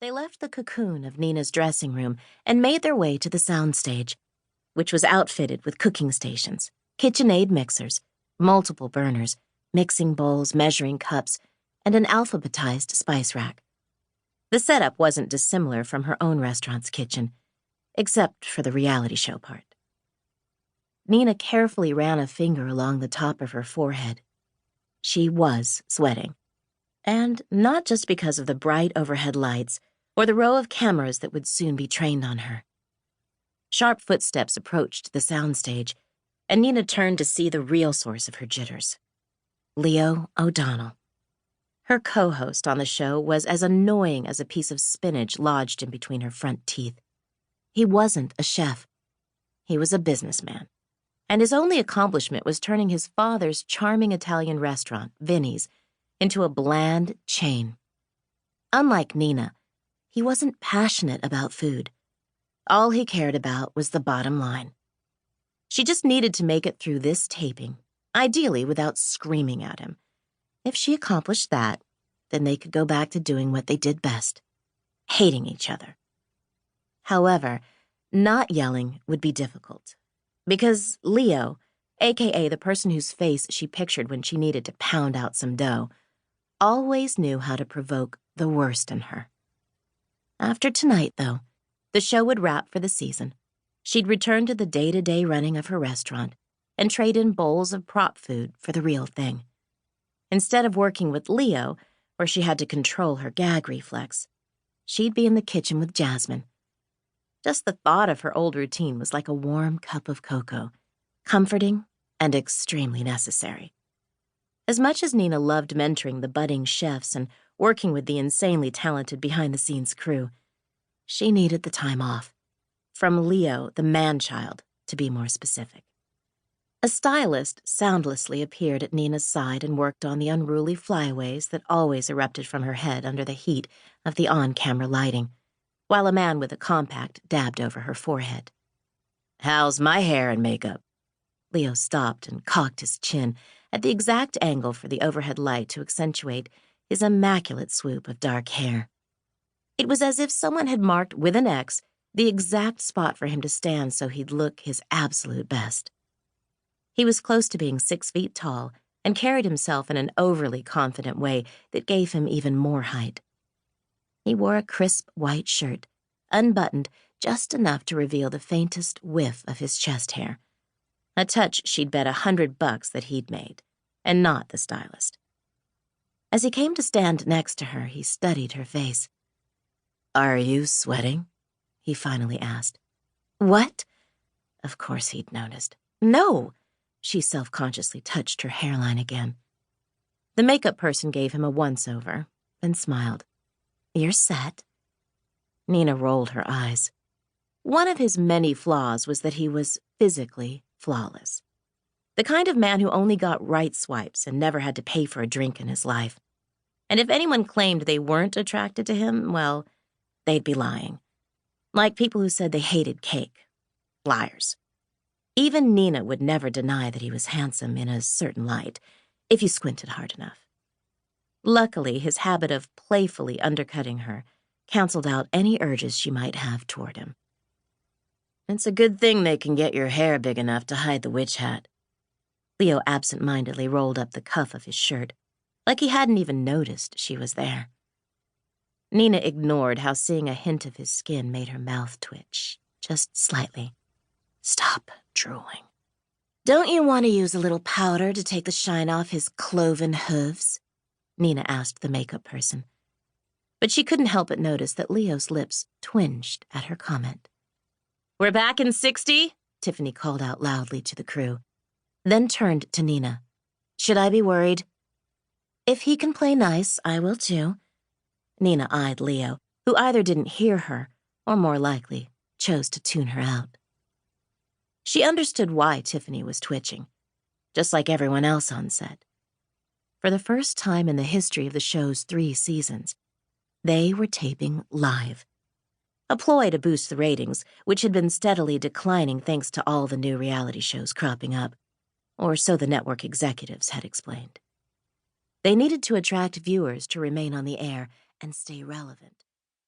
They left the cocoon of Nina's dressing room and made their way to the soundstage, which was outfitted with cooking stations, KitchenAid mixers, multiple burners, mixing bowls, measuring cups, and an alphabetized spice rack. The setup wasn't dissimilar from her own restaurant's kitchen, except for the reality show part. Nina carefully ran a finger along the top of her forehead. She was sweating. And not just because of the bright overhead lights or the row of cameras that would soon be trained on her. Sharp footsteps approached the soundstage, and Nina turned to see the real source of her jitters. Leo O'Donnell. Her co-host on the show was as annoying as a piece of spinach lodged in between her front teeth. He wasn't a chef. He was a businessman, and his only accomplishment was turning his father's charming Italian restaurant, Vinny's, into a bland chain. Unlike Nina, he wasn't passionate about food. All he cared about was the bottom line. She just needed to make it through this taping, ideally without screaming at him. If she accomplished that, then they could go back to doing what they did best, hating each other. However, not yelling would be difficult, because Leo, aka the person whose face she pictured when she needed to pound out some dough, always knew how to provoke the worst in her. After tonight, though, the show would wrap for the season. She'd return to the day-to-day running of her restaurant and trade in bowls of prop food for the real thing. Instead of working with Leo, where she had to control her gag reflex, she'd be in the kitchen with Jasmine. Just the thought of her old routine was like a warm cup of cocoa, comforting and extremely necessary. As much as Nina loved mentoring the budding chefs and working with the insanely talented behind-the-scenes crew, she needed the time off. From Leo, the man-child, to be more specific. A stylist soundlessly appeared at Nina's side and worked on the unruly flyaways that always erupted from her head under the heat of the on-camera lighting, while a man with a compact dabbed over her forehead. "How's my hair and makeup?" Leo stopped and cocked his chin at the exact angle for the overhead light to accentuate his immaculate swoop of dark hair. It was as if someone had marked with an X the exact spot for him to stand so he'd look his absolute best. He was close to being 6 feet tall and carried himself in an overly confident way that gave him even more height. He wore a crisp white shirt, unbuttoned just enough to reveal the faintest whiff of his chest hair, a touch she'd bet $100 that he'd made, and not the stylist. As he came to stand next to her, he studied her face. "Are you sweating?" he finally asked. "What?" Of course he'd noticed. "No!" She self-consciously touched her hairline again. The makeup person gave him a once-over and smiled. "You're set." Nina rolled her eyes. One of his many flaws was that he was physically flawless. The kind of man who only got right swipes and never had to pay for a drink in his life. And if anyone claimed they weren't attracted to him, well, they'd be lying. Like people who said they hated cake. Liars. Even Nina would never deny that he was handsome in a certain light, if you squinted hard enough. Luckily, his habit of playfully undercutting her canceled out any urges she might have toward him. "It's a good thing they can get your hair big enough to hide the witch hat." Leo absent-mindedly rolled up the cuff of his shirt, like he hadn't even noticed she was there. Nina ignored how seeing a hint of his skin made her mouth twitch, just slightly. "Stop drooling." "Don't you want to use a little powder to take the shine off his cloven hooves?" Nina asked the makeup person. But she couldn't help but notice that Leo's lips twinged at her comment. "We're back in 60?" Tiffany called out loudly to the crew, then turned to Nina. "Should I be worried?" "If he can play nice, I will too." Nina eyed Leo, who either didn't hear her or, more likely, chose to tune her out. She understood why Tiffany was twitching, just like everyone else on set. For the first time in the history of the show's 3 seasons, they were taping live. A ploy to boost the ratings, which had been steadily declining thanks to all the new reality shows cropping up, or so the network executives had explained. They needed to attract viewers to remain on the air and stay relevant.